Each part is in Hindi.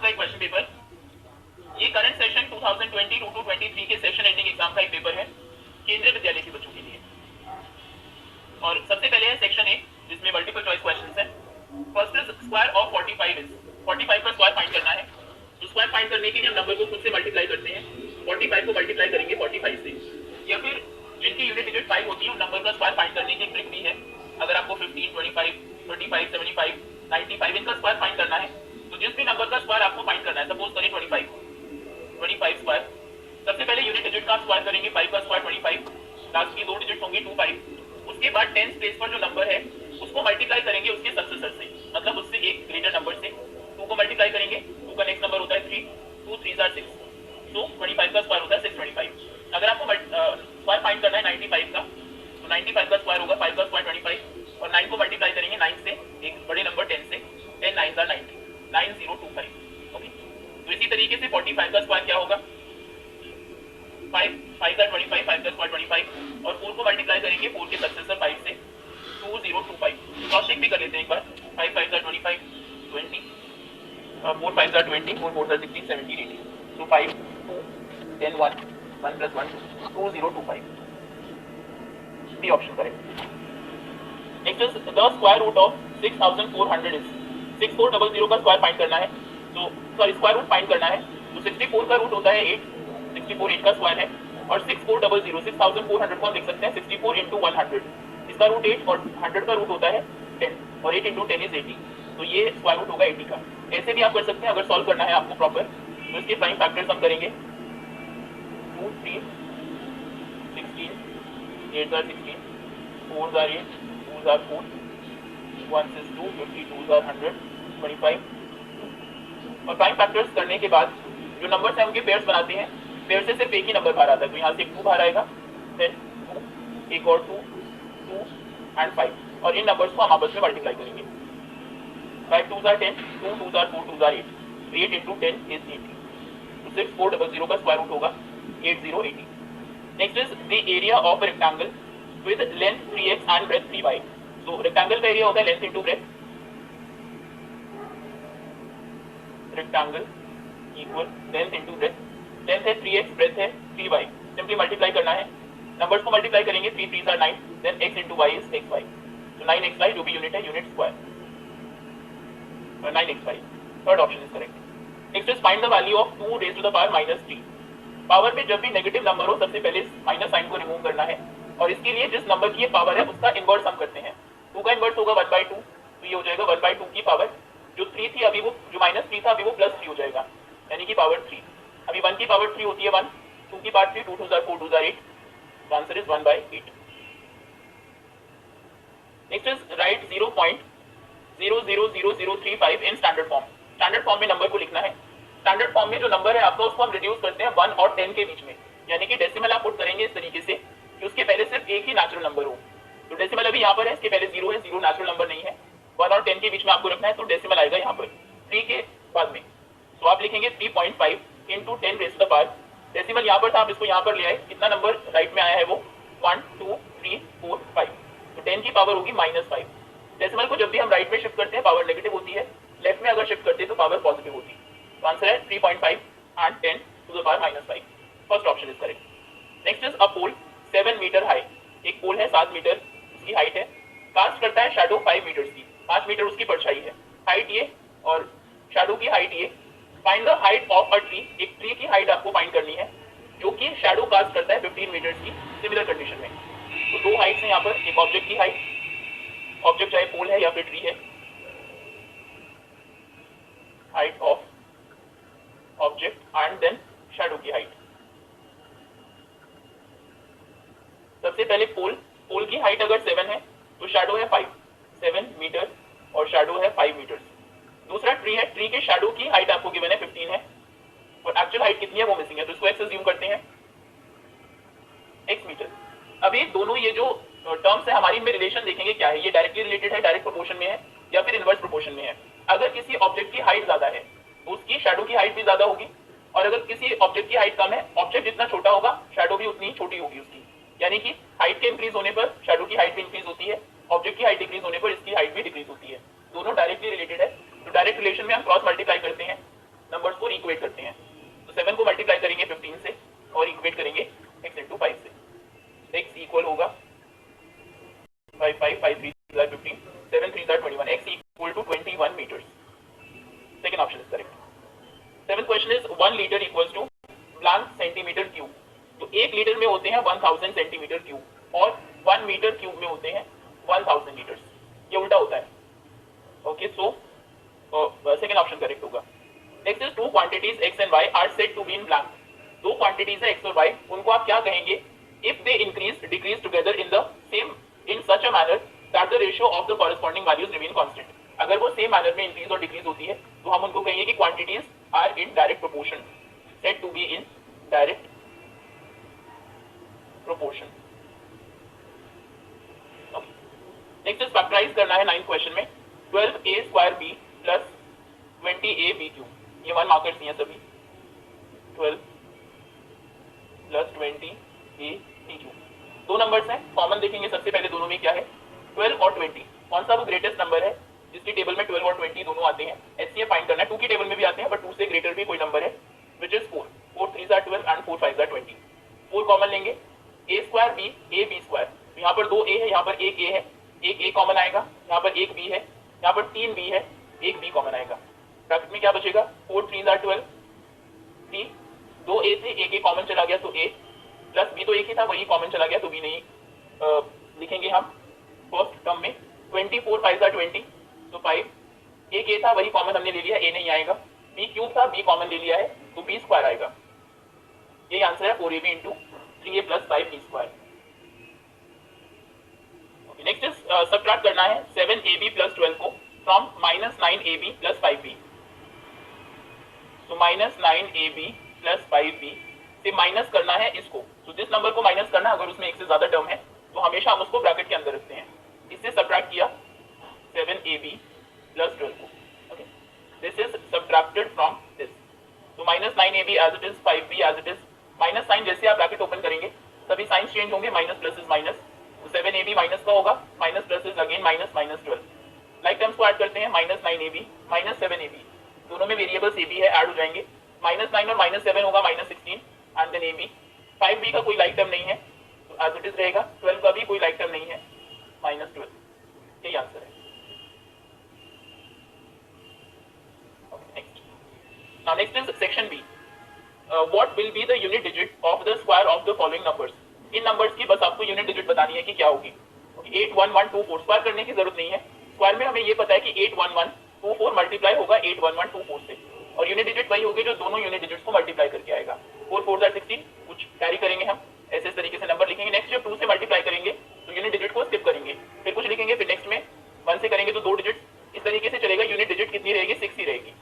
का एक क्वेश्चन पेपर, ये करंट सेशन 2022-23 के सेशन एंडिंग एग्जाम का एक पेपर है केंद्रीय विद्यालय के बच्चों के लिए। और सबसे पहले है सेक्शन ए जिसमें मल्टीपल चॉइस क्वेश्चंस हैं। First is square of 45 is 45 का स्क्वायर फाइंड करना है। तो स्क्वायर फाइंड करने के लिए हम नंबर को खुद से मल्टीप्लाई करते हैं। 45 को मल्टीप्लाई करेंगे 45 से, या फिर जिनकी यूनिट डिजिट 5 होती है उन नंबर का स्क्वायर फाइंड करने की एक ट्रिक भी है। अगर आपको 15, 25, 35, 75, 95 इनका स्क्वायर फाइंड करना है तो जिस भी नंबर का स्क्वायर आपको फाइंड करना है, सपोज करें 25 स्क्वायर, सबसे पहले यूनिट डिजिट का स्क्वायर करेंगे, 5 का स्क्वायर 25, लास्ट की दो डिजिट होंगी 25, उसके बाद 10th प्लेस पर जो नंबर है उसको मल्टीप्लाई करेंगे उसके सक्सेसर से, मतलब उससे एक ग्रेटर नंबर से। 2 को मल्टीप्लाई करेंगे, 2 का नेक्स्ट नंबर होता है 3, 2 3 आर 6, सो 25 का स्क्वायर होता है 625। अगर आपको स्क्वायर फाइंड करना है 95 का, तो 95 का स्क्वायर होगा 5 का स्क्वायर 25 और 9 को मल्टीप्लाई करेंगे 9 से, एक बड़े नंबर 10 से, 10 9 आर 90, 9025। ओके, तो इसी तरीके से 45 का स्क्वायर क्या होगा, 5 का 25, 5 का स्क्वायर 25 और 4 को मल्टीप्लाई करेंगे 4 के सक्सेसर 5 से, 2025। क्रॉस चेक भी कर लेते हैं एक बार, 5 5 का 25, 20, 4 5 का 20, 4 4 का 16, 17, 18, so 5 2 10 1 1 plus 1 2025, B option correct. Next is the square root of 6400 is 6400 का स्क्वायर फाइंड करना है। तो सॉरी स्क्वायर रूट फाइंड करना है, तो 64 का रूट होता है 8, 64 8 का स्क्वायर है, और 6400 6400 को हम लिख सकते हैं 64 into 100, इसका रूट 8 और 100 का रूट होता है 10 और 8 into 10 is 80, तो ये स्क्वायर रूट होगा 80 का। ऐसे भी आप कर सकते हैं अगर सॉल्व करना है आपको प्रॉपर, तो इसके प्राइम फैक्टर्स हम करेंगे 2 3 16 8 are 16, 4 are 8, 2 are 4, 1 is 2, 52 are 100, 25। और प्राइम फैक्टर्स करने के बाद जो नंबर्स हैं उनके पेयर्स बनाते हैं, पेयर से सिर्फ एक ही नंबर बाहर आता है, तो यहाँ से एक 2 बाहर आएगा, देन 2 एक और 2 2 एंड 5, और इन नंबर्स को हम आपस में मल्टीप्लाई करेंगे। 5 2s are 10, 2 2s are 4, 2s are 8, 8 into 10 is 80, तो 6400 का स्क्वायर रूट होगा 8080। Next is the area of rectangle with length 3x and breadth 3y। तो रेक्टेंगल का एरिया होता है length into breadth, rectangle equal length into breadth, length है 3x, ब्रेथ है 3y, सिंपली मल्टीप्लाई करना है, नंबर्स को मल्टीप्लाई करेंगे, 3 3s are 9, then x into y is xy, तो 9xy जो भी यूनिट है unit square, 9xy, third option is correct. Next is find the value of 2 raised to the power -3। Power में जब भी नेगेटिव नंबर हो सबसे पहले माइनस साइन को रिमूव करना है, और इसके लिए जिस नंबर की ये पावर है उसका इनवर्स हम करते हैं। 2 का इनवर्स होगा 1/2, तो ये हो जाएगा 1/2 की पावर, जो 3 थी अभी वो जो -3 था अभी वो +3 हो जाएगा, यानी कि पावर 3। अभी 1 की पावर 3 होती है 1, 2 की power 3, 2 2s are 4, 2s are 8, the answer is 1/8। Next is right 0.000035 in standard form. Standard form में नंबर को लिखना है, स्टैंडर्ड फॉर्म में जो नंबर है आपका उसको हम रिड्यूस करते हैं 1 और 10 के बीच में, यानी कि डेसिमल आप पुट करेंगे इस तरीके से कि उसके पहले सिर्फ एक ही नेचुरल नंबर हो। तो डेसिमल अभी यहाँ पर है, इसके पहले 0 है, 0 नेचुरल नंबर नहीं है, 1 और 10 के बीच में आपको रखना है, तो डेसिमल आएगा यहाँ पर 3 के बाद में, तो आप लिखेंगे 3.5 into 10 raised to the power, decimal यहाँ पर था आप इसको यहाँ पर ले आए, कितना नंबर राइट में आया है वो 1 2 3 4 5, तो 10 की पावर होगी -5। डेसिमल को जब भी हम राइट में शिफ्ट करते हैं पावर नेगेटिव होती है, लेफ्ट में अगर शिफ्ट करते हैं तो पावर पॉजिटिव होती है, तो आंसर है 3.5 and 10 to the power -5, first option is correct. Next is a pole 7 metre high, एक पोल है 7 मीटर उसकी हाइट है, कास्ट करता है शैडो 5 मीटर्स की, 5 मीटर उसकी परछाई है, हाइट ये और शैडो की हाइट ये। Find the height of a tree, एक ट्री की हाइट आपको फाइंड करनी है जो कि शैडो कास्ट करता है 15 मीटर्स की सिमिलर कंडीशन में। तो दो हाइट्स हैं यहाँ पर, एक ऑब्जेक्ट की हाइट, ऑब्जेक्ट चाहे पोल है या फिर ट्री है, height of object and then shadow की हाइट। सबसे पहले पोल की हाइट अगर 7 है तो शैडो है 5, 7 मीटर और शैडो है 5 मीटर्स। दूसरा ट्री है, ट्री के शैडो की हाइट आपको गिवन है 15 है और एक्चुअल हाइट कितनी है वो मिसिंग है, तो इसको x अज्यूम करते हैं, x मीटर। अभी दोनों ये जो टर्म्स है हमारी इनमें रिलेशन देखेंगे क्या है, ये डायरेक्टली रिलेटेड है, डायरेक्ट प्रोपोर्शन में है या फिर इनवर्स प्रोपोर्शन में है। अगर किसी ऑब्जेक्ट की हाइट ज्यादा है तो उसकी शैडो की हाइट भी ज्यादा होगी, और अगर किसी ऑब्जेक्ट की हाइट कम है, ऑब्जेक्ट जितना छोटा होगा शैडो भी उतनी छोटी होगी उसकी, यानी कि हाइट के इंक्रीज होने पर शैडो की हाइट भी इंक्रीज होती है, ऑब्जेक्ट की हाइट डिक्रीज होने पर इसकी हाइट भी डिक्रीज होती है, दोनों डायरेक्टली रिलेटेड है। तो डायरेक्ट रिलेशन में हम क्रॉस मल्टीप्लाई करते हैं, नंबर्स को इक्वेट करते हैं। तो 7 को मल्टीप्लाई करेंगे 15 से और इक्वेट करेंगे x इंटू 5 से। x इक्वल होगा 5 5 5 3 15 7 3 21, x equal to 21 meters. Second option is correct. Seventh question is 1 liter equals to blank centimeter cube. तो 1 लीटर में होते हैं 1000 सेंटीमीटर क्यूब और 1 मीटर क्यूब में होते हैं 1000 लीटर्स। ये उल्टा होता है। Okay, so second option correct होगा। Next is two quantities x and y are said to be in blank. दो क्वांटिटीज है x और y, उनको आप क्या कहेंगे if they increase decrease together in the same in such a manner that the ratio of the corresponding values remain constant. अगर वो सेम मैनर में इंक्रीज और डिक्रीज होती है तो हम उनको कहेंगे कि quantities are in direct proportion, said to be in direct proportion. Next is factorise करना है 9th क्वेश्चन में 12a square b plus 20a b cube. ये 1 मार्कर्स हैं सभी। 12 प्लस 20a b क्यूब दो नंबर्स हैं, कॉमन देखेंगे सबसे पहले दोनों में क्या है 12 और 20। कौन सा वो ग्रेटेस्ट नंबर है जिसकी टेबल में 12 और 20 दोनों आते हैं, एचसीएफ फाइंड करना है। 2 की टेबल में भी आते हैं बट 2 से ग्रेटर भी कोई नंबर है which is 4 4 3 are 12 and 4 5 are 20। 4 common लेंगे a square b a b square. यहाँ पर 2a है, यहाँ पर एक a है, एक a कॉमन आएगा, यहाँ पर एक b है, यहाँ पर 3 b है, एक b कॉमन आएगा। ब्रैकेट में क्या बचेगा 4 3 are 12 3 2 a थे, एक a कॉमन चला गया तो a प्लस b तो एक ही था वही कॉमन चला गया तो b नहीं लिखेंगे हम फर्स्ट टर्म में। 24 5 are 20 तो 5 एक a था वही कॉमन हमने ले लिया, a नहीं आएगा। b क्यूब था b कॉमन ले लिया है तो b स्क्वायर आएगा। यही आंसर है 4ab into 3a plus 5b square. Next is subtract करना है 7ab प्लस 12 को फ्रॉम -9ab प्लस 5b। तो -9ab प्लस 5b से माइनस करना है इसको। तो जिस नंबर को माइनस करना अगर उसमें एक से ज्यादा टर्म है तो हमेशा हम उसको ब्रैकेट के अंदर रखते हैं। इससे सब्ट्रैक्ट किया 7ab प्लस 12 को। Okay, this is subtracted from this. तो -9ab as it is 5b as it is. Minus sign जैसे आप ब्रैकेट ओपन करेंगे सभी साइंस चेंज होंगे, माइनस प्लस इज माइनस। तो 7ab माइनस का होगा, minus plus is again minus minus 12। Like terms को ऐड करते हैं -9ab -7ab, दोनों में वेरिएबल्स ab है, ऐड हो जाएंगे। -9 और -7 होगा -16 एंड देन ab। 5b का कोई लाइक टर्म नहीं है तो एज इट इज रहेगा। 12 का भी कोई लाइक टर्म नहीं है -12। यही आंसर है। Now next is section B. What will be the unit digit of the square of the following numbers? In numbers की बस आपको यूनिट डिजिट बतानी है कि क्या होगी। 8 1 1 2 4 स्क्वायर करने की जरूरत नहीं है। स्क्वायर में हमें ये पता है कि 8 1 1 2 4 मल्टीप्लाई होगा 8 1 1 2 4 से, और यूनिट डिजिट वही होगी जो दोनों यूनिट डिजिट्स को मल्टीप्लाई करके आएगा। 4 4 are 16, कुछ कैरी करेंगे हम, ऐसे इस तरीके से नंबर लिखेंगे। नेक्स्ट जब 2 से मल्टीप्लाई करेंगे तो यूनिट डिजिट को स्किप करेंगे, फिर कुछ लिखेंगे, फिर नेक्स्ट में 1 से करेंगे तो 2 डिजिट, इस तरीके से चलेगा। यूनिट डिजिट कितनी रहेगी 6 ही रहेगी,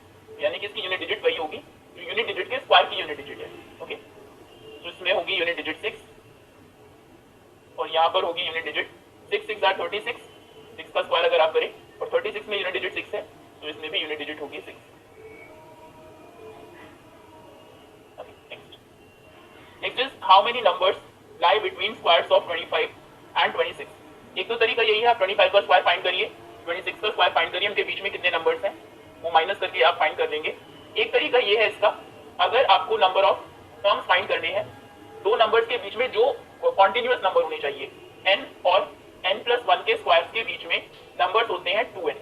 यानी कि इसकी यूनिट डिजिट वही होगी जो यूनिट डिजिट के स्क्वायर की यूनिट डिजिट है। ओके, तो इसमें होगी यूनिट डिजिट 6 और यहाँ पर होगी यूनिट डिजिट 6 6 are 36। 6 का स्क्वायर अगर आप करें और 36 में यूनिट डिजिट 6 है तो इसमें भी यूनिट डिजिट होगी 6। Next is how many numbers lie between squares of 25 and 26। एक तो तरीका यही है, आप 25 का स्क्वायर फाइंड करिए, 26 का स्क्वायर फाइंड करिए, उनके बीच में कितने नंबर्स हैं वो माइनस करके आप फाइंड कर लेंगे। एक तरीका ये है इसका, अगर आपको नंबर ऑफ टर्म्स फाइंड करने हैं, दो नंबर्स के बीच में जो कॉन्टिन्यूअस नंबर होने चाहिए, n और n+1 के स्क्वायर्स के बीच में नंबर्स होते हैं 2n,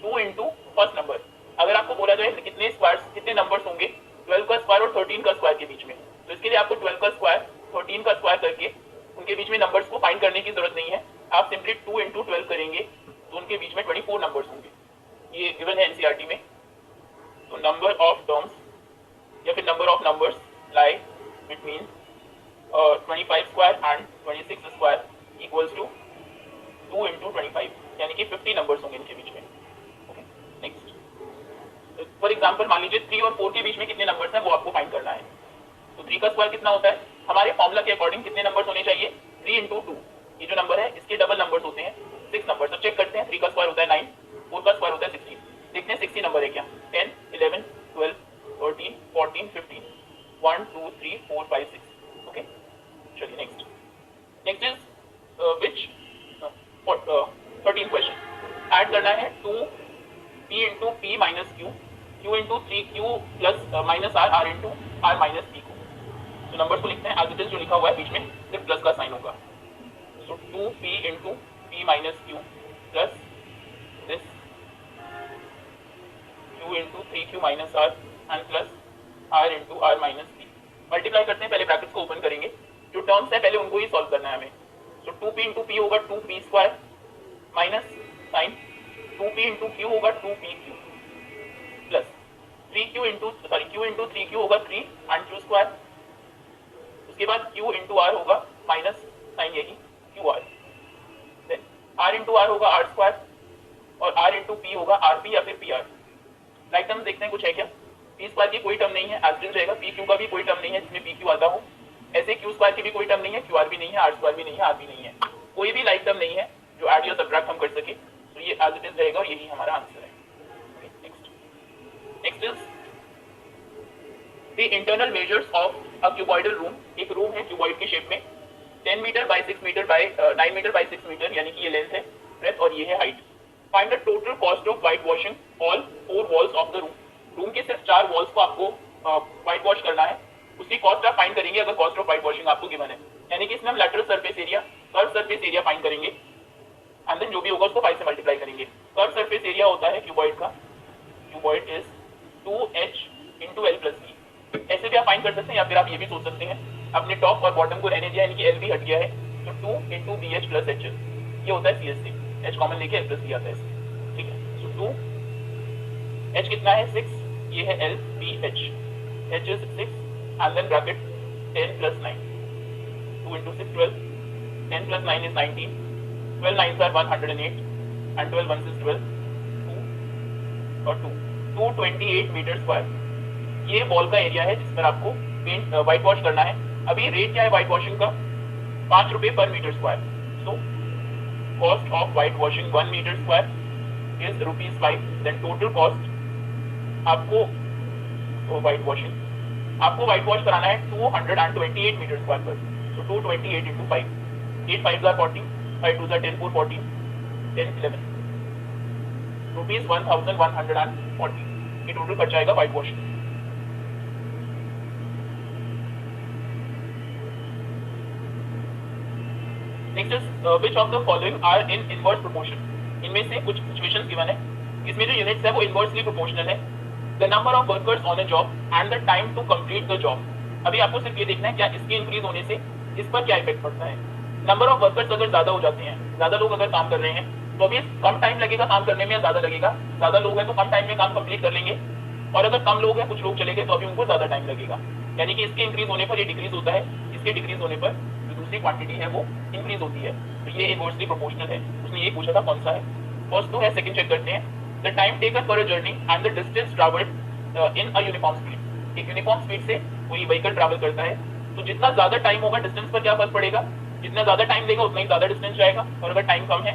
2 इंटू फर्स्ट नंबर। अगर आपको बोला जाए कितने स्क्वायर्स कितने नंबर्स होंगे 12 का स्क्वायर और 13 का स्क्वायर के बीच में, तो इसके लिए आपको 12 का स्क्वायर 13 का स्क्वायर करके उनके बीच में नंबर्स को फाइंड करने की जरूरत नहीं है। आप सिंपली 2 इंटू 12 करेंगे तो उनके बीच में 24 नंबर्स होंगे। ये गिवन है एनसीईआरटी में। तो नंबर ऑफ टर्म्स या फिर number of numbers lie between 25 square and 26 square equals to 2 into 25, यानी कि 50 नंबर्स होंगे इनके बीच में। ओके, नेक्स्ट फॉर एग्जांपल मान लीजिए 3 और 4 के बीच में कितने नंबर्स हैं वो आपको फाइंड करना है। तो 3 का स्क्वायर कितना होता है, हमारे फॉर्मूला के अकॉर्डिंग कितने नंबर्स होने चाहिए 3 इंटू 2, ये जो नंबर है इसके डबल नंबर्स होते हैं 6 नंबर। तो चेक करते हैं, 3 का स्क्वायर होता है 9, 4 का स्क्वायर होता है 16, देखते हैं 60 नंबर है क्या। 10 11 12 13 14 15 1 2 3 4 5 6। ओके, चलिए नेक्स्ट इज विच 13 क्वेश्चन। ऐड करना है 2p into p minus Q Q into 3Q plus minus R, R into R minus P को, तो नंबर्स को लिखते हैं एज इट इज, जो लिखा हुआ है बीच में सिर्फ प्लस का साइन होगा। So 2p into p minus Q plus this q into 3q minus R and plus r into R minus P. Multiply करते हैं, पहले ब्रैकेट्स को ओपन करेंगे, जो टर्म्स है पहले उनको ही सॉल्व करना है हमें। सो 2p इंटू p होगा 2p square minus sign 2p into q होगा 2pq plus 3q into q into 3q होगा 3 एंड q स्क्वायर, उसके बाद q इंटू r होगा माइनस साइन यही qr, then r into r होगा r स्क्वायर और r इंटू p होगा rp या फिर pr। राइट टर्म्स देखते हैं कुछ है क्या। p स्क्वायर की कोई टर्म नहीं है, एज इट इज रहेगा। pq का भी कोई टर्म नहीं है जिसमें pq आता हो, ऐसे q स्क्वायर की भी कोई टर्म नहीं है, qr भी नहीं है, r स्क्वायर भी नहीं है, r भी नहीं है, कोई भी लाइक टर्म नहीं है जो ऐड या सब्ट्रैक्ट हम कर सके, तो ये एज इट इज रहेगा और यही हमारा आंसर है। Next is the internal measures of a cuboidal room. एक रूम है क्यूबॉइड के शेप में, 10 metre by 6 metre by 9 metre by 6 metre, यानी कि ये लेंथ है, ब्रेथ और ये है height. Find the total cost of white washing all 4 walls of the room. Room के सिर्फ 4 वॉल्स को आपको व्हाइट वॉश करना है, उसकी कॉस्ट आप फाइंड करेंगे अगर कॉस्ट ऑफ व्हाइट वॉशिंग आपको गिवन है, यानी कि इसमें हम lateral surface area, curve surface area find करेंगे एंड देन जो भी होगा उसको 5 से मल्टीप्लाई करेंगे। कर्व सरफेस एरिया होता है क्यूबॉइड का, cuboid is 2h into L plus B. ऐसे भी आप फाइंड कर सकते हैं, या फिर आप ये भी सोच सकते हैं अपने टॉप और बॉटम को रहने दिया, यानी कि एल भी हट गया है, तो 2 into B H plus H L, ये होता है C S C, H common लेके एल प्लस बी आता है इसमें, ठीक है। सो 2 एच कितना है 6, ये है L B H, H is 6 and then bracket 10 plus 9, 2 into 6 12, 10 plus 9 is 19, 12 9s are 108 and 12 1s is 12, 2 और 228 मीटर स्क्वायर। ये वॉल का एरिया है जिस पर आपको पेंट व्हाइट वॉश करना है। अभी रेट क्या है व्हाइट वॉशिंग का, 5 रुपए पर metre square. So cost of white washing 1 metre square is ₹5। Then total cost आपको व्हाइट व्हाइट वॉश कराना है 228 मीटर स्क्वायर पर। सो 228 into 5, 8 5s are 40, 5 2s are 10, 4 14, 10 11, ₹1140 ये टोटल खर्चा आएगा white washing. Next is which of the following are in inverse proportion. इनमें से कुछ सिचुएशंस गिवन है, इसमें जो यूनिट्स है वो इनवर्सली प्रोपोर्शनल है। The number of workers on a job and the time to complete the job. अभी आपको सिर्फ ये देखना है क्या इसके इंक्रीज होने से इस पर क्या इफेक्ट पड़ता है। नंबर ऑफ वर्कर्स अगर ज्यादा हो जाते हैं, ज्यादा लोग अगर काम कर रहे हैं, तो अभी कम टाइम लगेगा काम करने में या ज्यादा लगेगा, ज्यादा लोग हैं तो कम टाइम में काम कंप्लीट कर लेंगे, और अगर कम लोग हैं कुछ लोग चले गए तो अभी उनको ज्यादा टाइम लगेगा। यानी कि इसके इंक्रीज होने पर ये डिक्रीज होता है, इसके डिक्रीज होने पर जो दूसरी क्वांटिटी है वो इंक्रीज होती है। तो ये इनवर्सली प्रोपोर्शनल है। उसने ये पूछा था कौन सा है, फर्स्ट तो है, सेकंड चेक करते हैं। The time taken for a journey and the distance travelled in a uniform speed. एक यूनिफॉर्म स्पीड से कोई व्हीकल ट्रैवल करता है, तो जितना ज्यादा टाइम होगा डिस्टेंस पर क्या फर्क पड़ेगा, जितना ज्यादा टाइम लेगा उतना ही ज्यादा डिस्टेंस जाएगा, और अगर टाइम कम है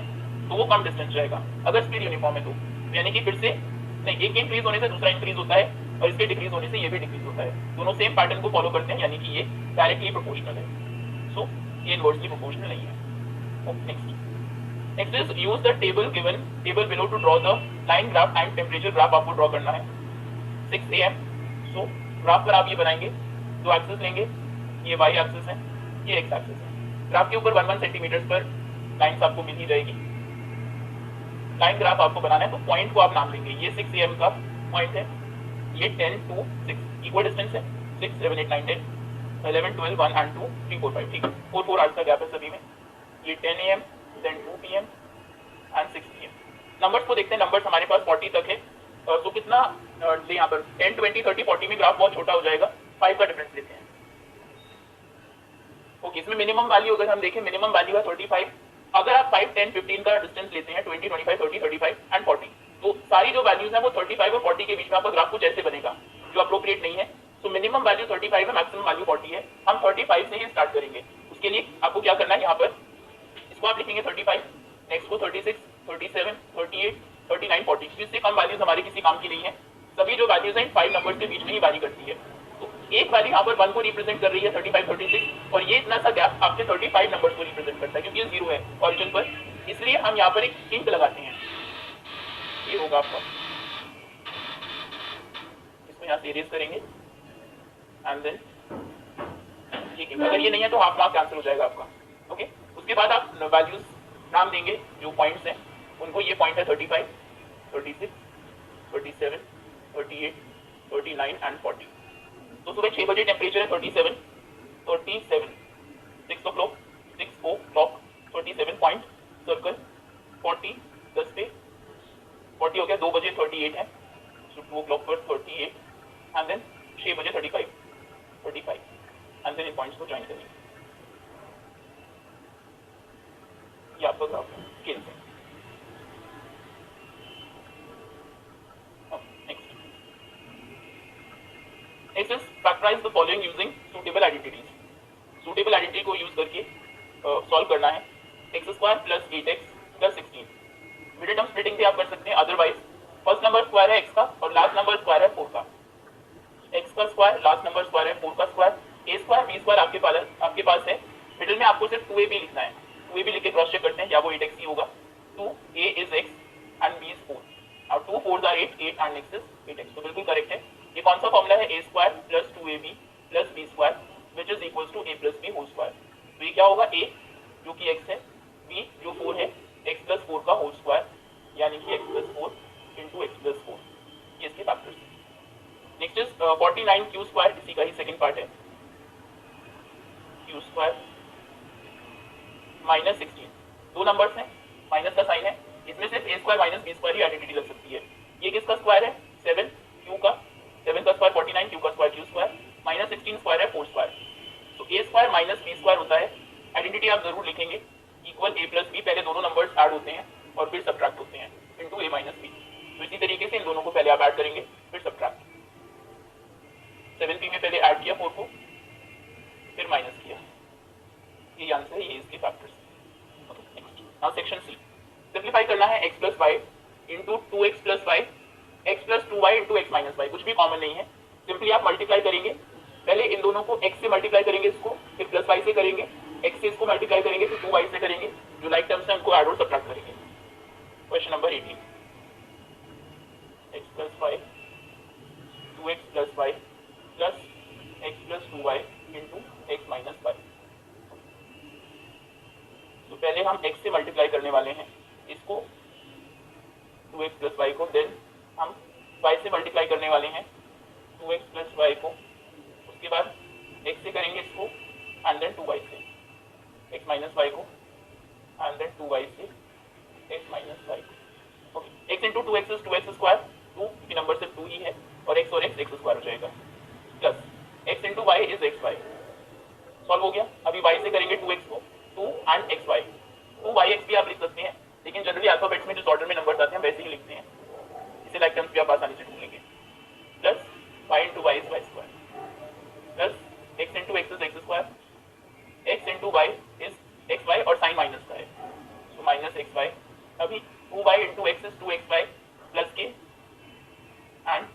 तो वो कम डिस्टेंस जाएगा अगर स्पीड यूनिफॉर्म है तो। यानी कि फिर से नहीं, एक इंक्रीज होने से दूसरा इंक्रीज होता है और इसके डिक्रीज होने से ये भी डिक्रीज होता है। दोनों सेम पैटर्न को फॉलो करते हैं, यानी कि ये डायरेक्टली प्रोपोर्शनल है। सो ये इनवर्सली प्रोपोर्शनल नहीं है। Next is use the table given table below to draw the line graph and temperature graph. आपको ड्रॉ करना है 6 AM। सो ग्राफ पर आप ये बनाएंगे, दो एक्सिस लेंगे, ये y एक्सिस है, ये x एक्सिस है। ग्राफ के ऊपर 1 सेंटीमीटर पर लाइंस आपको मिल ही जाएगी। लाइन ग्राफ आपको बनाना है तो पॉइंट को आप नाम लेंगे, ये 6 AM का पॉइंट है, ये 10 2 6 इक्वल डिस्टेंस है, 6 7 8 9 10 11 12 1 and 2 3 4 5, ठीक है, 4 आवर्स का गैप है सभी में। ये 10 AM then 2 PM and 6 PM। नंबर्स को देखते हैं, नंबर्स हमारे पास 40 तक है, तो कितना यहाँ पर 10 20 30 40 में ग्राफ बहुत छोटा हो जाएगा, 5 का डिफरेंस लेते हैं। ओके, इसमें मिनिमम वैल्यू अगर हम देखें, मिनिमम वैल्यू है 35। अगर आप 5 10 15 का डिस्टेंस लेते हैं, 20 25 30 35 एंड 40, तो सारी जो वैल्यूज हैं वो 35 और 40 के बीच में आपका ग्राफ कुछ ऐसे बनेगा जो अप्रोप्रिएट नहीं है। तो मिनिमम वैल्यू 35 है, मैक्सिमम वैल्यू 40 है। हम 35 से ही स्टार्ट करेंगे। उसके लिए आपको क्या करना है, यहाँ पर इसको आप लिखेंगे 35, नेक्स्ट को 36 37 38 39 40। इससे कम वैल्यूज हमारे किसी काम की नहीं है। सभी जो वैल्यूज हैं इन 5 नंबर्स के बीच में ही वैरी करती है। तो एक वैल्यू यहाँ पर 1 को रिप्रेजेंट कर रही है 35 36, और ये इतना सा गैप आपके 35 नंबर्स को रिप्रेजेंट करता है, क्योंकि ये 0 है ऑरिजिन पर, इसलिए हम यहाँ पर एक हिंट लगाते हैं। ये होगा आपका यहाँ से इरेज करेंगे एंड देन ये अगर ये नहीं है तो हाफ मार्क कैंसिल हो जाएगा आपका। ओके, उसके बाद आप वैल्यूज नाम देंगे जो पॉइंट्स हैं उनको। ये पॉइंट है 35, 36, 37, 38, 39 एंड 40। तो सुबह 6 बजे टेम्परेचर है 37, 6 o'clock, 37 पॉइंट सर्कल 40 10 पे 40 हो गया, 2 बजे 38 है, सो 2 o'clock पर 38 एंड देन 6 बजे 35 एंड देन इन पॉइंट्स को ज्वाइन करेंगे। ये आपका ग्राफ है स्केल से। Next is factorise the following using suitable identities. Suitable identity को यूज करके सॉल्व करना है। x square plus 8x plus 16 middle term splitting भी आप कर सकते हैं। अदरवाइज फर्स्ट नंबर स्क्वायर है x का और लास्ट नंबर स्क्वायर है 4 का। x का स्क्वायर लास्ट नंबर स्क्वायर है 4 का square, a square b square आपके पास है। मिडिल में आपको सिर्फ 2ab लिखना है। 2ab लिख के क्रॉस चेक करते हैं, या वो 8x ही होगा। 2a is x and b is 4। अब 2 4s are 8 and next is 8x, तो बिल्कुल करेक्ट है। ये कौन सा फॉर्मूला है? a square plus 2ab plus b square which is equals to a plus b whole square. तो ये क्या होगा? a जो कि x है, b जो 4 है, x प्लस 4 का होल स्क्वायर, यानी कि x plus 4 into x plus 4। ये इसके फैक्टर्स हैं। नेक्स्ट इज 49 क्यू स्क्वायर, इसी का ही सेकंड पार्ट है। क्यू स्क्वायर माइनस 16, दो नंबर्स हैं, माइनस का साइन है, इसमें सिर्फ a square minus b square he identity लग सकती है। ये किसका स्क्वायर है? 7 क्यू का, 7 का स्क्वायर 49, क्यू का square Q square, minus 16 square है 4 स्क्वायर। तो a square minus b square होता है। आइडेंटिटी आप जरूर लिखेंगे, इक्वल a प्लस b, पहले दोनों नंबर्स ऐड होते हैं और फिर सब्ट्रैक्ट होते हैं इनटू a माइनस b। तो इसी तरीके से इन दोनों को पहले आप ऐड करेंगे फिर सब्ट्रैक्ट। 7p में पहले ऐड किया 4 को, फिर माइनस किया। ये आंसर है, ये इसके factors. Next now section C, simplify करना है x plus Y into 2x plus Y, x plus 2y into x minus Y. कुछ भी कॉमन नहीं है, सिंपली आप मल्टीप्लाई करेंगे। पहले इन दोनों को x से मल्टीप्लाई करेंगे, इसको फिर प्लस y से करेंगे, x से इसको मल्टीप्लाई करेंगे, फिर 2y से करेंगे। जो लाइक टर्म्स हैं उनको ऐड और सब्ट्रैक्ट करेंगे। Question number 18, x plus Y 2x plus Y plus x plus 2y into x minus Y. तो पहले हम x से मल्टीप्लाई करने वाले हैं इसको, 2x प्लस वाई को, देन हम y से मल्टीप्लाई करने वाले हैं 2x प्लस वाई को, उसके बाद x से करेंगे इसको एंड देन 2y से, x माइनस वाई को एंड देन 2y से x minus Y. Okay, x into 2x is 2x square, 2 की नंबर सिर्फ 2 ही है, और x x स्क्वायर हो जाएगा, plus x into y is x y. Solve हो गया। अभी y से करेंगे 2x को, 2 एंड एक्स वाई, 2yx भी आप लिख सकते हैं, लेकिन जनरली अल्फाबेट्स में जिस ऑर्डर में नंबर्स आते हैं वैसे ही लिखते हैं। इसे लाइक टर्म्स भी आप आसानी से ढूंढ लेंगे। Plus y into y is y square, plus x into x is x square, x into y is x y और साइन माइनस का है, सो माइनस एक्स वाई। अभी 2y into x is 2xy plus के and